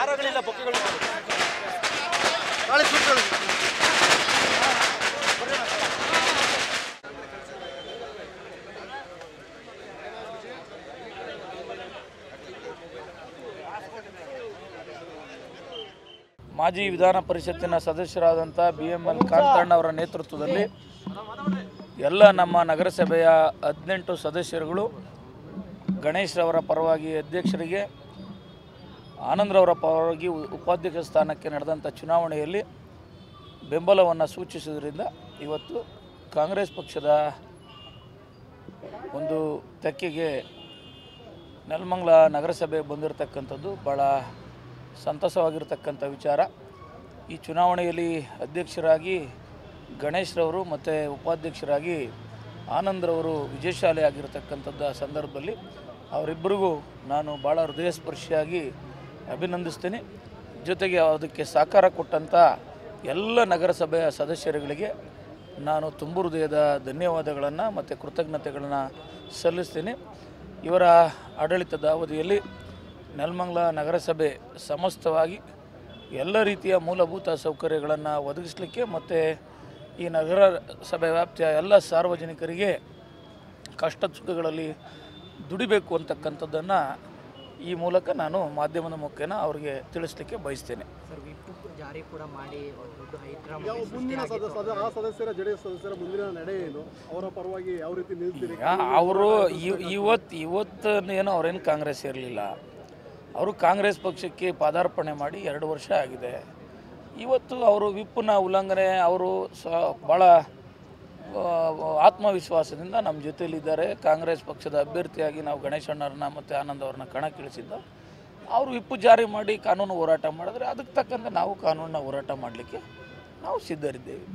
ಆರೋಗಳಿಲ್ಲ ಬೊಕ್ಕೆಗಳು ಮಾಜಿ ವಿಧಾನ ಪರಿಷತ್ತಿನ ಸದಸ್ಯರಾದಂಥ BML ಕಾಂತಣ್ಣ ಅವರ ನೇತೃತ್ವದಲ್ಲಿ ಎಲ್ಲ ನಮ್ಮ ನಗರಸಭೆಯ 18 ಸದಸ್ಯರುಗಳು ಗಣೇಶ್ ರವರ ಪರವಾಗಿ ಅಧ್ಯಕ್ಷರಿಗೆ, ಆನಂದ್ರವರ ಪರವಾಗಿ ಉಪಾಧ್ಯಕ್ಷ ಸ್ಥಾನಕ್ಕೆ ನಡೆದಂಥ ಚುನಾವಣೆಯಲ್ಲಿ ಬೆಂಬಲವನ್ನು ಸೂಚಿಸುವುದರಿಂದ ಇವತ್ತು ಕಾಂಗ್ರೆಸ್ ಪಕ್ಷದ ಒಂದು ತೆಕ್ಕೆಗೆ ನೆಲಮಂಗಲ ನಗರಸಭೆ ಬಂದಿರತಕ್ಕಂಥದ್ದು ಭಾಳ ಸಂತಸವಾಗಿರ್ತಕ್ಕಂಥ ವಿಚಾರ. ಈ ಚುನಾವಣೆಯಲ್ಲಿ ಅಧ್ಯಕ್ಷರಾಗಿ ಗಣೇಶ್ ರವರು ಮತ್ತು ಉಪಾಧ್ಯಕ್ಷರಾಗಿ ಆನಂದ್ರವರು ವಿಜಯಶಾಲಿ ಆಗಿರತಕ್ಕಂಥದ್ದು ಸಂದರ್ಭದಲ್ಲಿ ಅವರಿಬ್ಬರಿಗೂ ನಾನು ಭಾಳ ಹೃದಯಸ್ಪರ್ಶಿಯಾಗಿ ಅಭಿನಂದಿಸ್ತೀನಿ. ಜೊತೆಗೆ ಅದಕ್ಕೆ ಸಹಕಾರ ಕೊಟ್ಟಂಥ ಎಲ್ಲ ನಗರಸಭೆಯ ಸದಸ್ಯರುಗಳಿಗೆ ನಾನು ತುಂಬ ಹೃದಯದ ಧನ್ಯವಾದಗಳನ್ನು ಮತ್ತು ಕೃತಜ್ಞತೆಗಳನ್ನು ಸಲ್ಲಿಸ್ತೀನಿ. ಇವರ ಆಡಳಿತದ ಅವಧಿಯಲ್ಲಿ ನೆಲಮಂಗಲ ನಗರಸಭೆ ಸಮಸ್ತವಾಗಿ ಎಲ್ಲ ರೀತಿಯ ಮೂಲಭೂತ ಸೌಕರ್ಯಗಳನ್ನು ಒದಗಿಸಲಿಕ್ಕೆ ಮತ್ತು ಈ ನಗರಸಭೆ ವ್ಯಾಪ್ತಿಯ ಎಲ್ಲ ಸಾರ್ವಜನಿಕರಿಗೆ ಕಷ್ಟ ಸುಖಗಳಲ್ಲಿ ದುಡಿಬೇಕು ಅಂತಕ್ಕಂಥದ್ದನ್ನು ಈ ಮೂಲಕ ನಾನು ಮಾಧ್ಯಮದ ಮುಖೇನ ಅವರಿಗೆ ತಿಳಿಸಲಿಕ್ಕೆ ಬಯಸ್ತೇನೆ. ಸರ್, ವಿಪ್ ಜಾರಿ ಕೂಡ ಮಾಡಿ ದೊಡ್ಡ ಮುಂದಿನ ಸದಸ್ಯರ ಜೆಡಿಎಸ್ ಸದಸ್ಯರ ಮುಂದಿನ ನಡೆ ಏನು, ಅವರ ಪರವಾಗಿ ಯಾವ ರೀತಿ ನಿಲ್ತೀರಿ? ಅವರು ಇವತ್ತೇನು ಅವರೇನು ಕಾಂಗ್ರೆಸ್ ಇರಲಿಲ್ಲ, ಅವರು ಕಾಂಗ್ರೆಸ್ ಪಕ್ಷಕ್ಕೆ ಪಾದಾರ್ಪಣೆ ಮಾಡಿ 2 ವರ್ಷ ಆಗಿದೆ. ಇವತ್ತು ಅವರು ವಿಪ್ನ ಉಲ್ಲಂಘನೆ ಅವರು ಭಾಳ ಆತ್ಮವಿಶ್ವಾಸದಿಂದ ನಮ್ಮ ಜೊತೆಯಲ್ಲಿದ್ದಾರೆ. ಕಾಂಗ್ರೆಸ್ ಪಕ್ಷದ ಅಭ್ಯರ್ಥಿಯಾಗಿ ನಾವು ಗಣೇಶಣ್ಣವ್ರನ್ನ ಮತ್ತು ಆನಂದ್ ಅವ್ರನ್ನ ಕಣಕ್ಕಿಳಿಸಿದ್ದು. ಅವರು ವಿಪ್ಪು ಜಾರಿ ಮಾಡಿ ಕಾನೂನು ಹೋರಾಟ ಮಾಡಿದ್ರೆ ಅದಕ್ಕೆ ತಕ್ಕಂತೆ ನಾವು ಕಾನೂನನ್ನ ಹೋರಾಟ ಮಾಡಲಿಕ್ಕೆ ನಾವು ಸಿದ್ಧರಿದ್ದೇವೆ.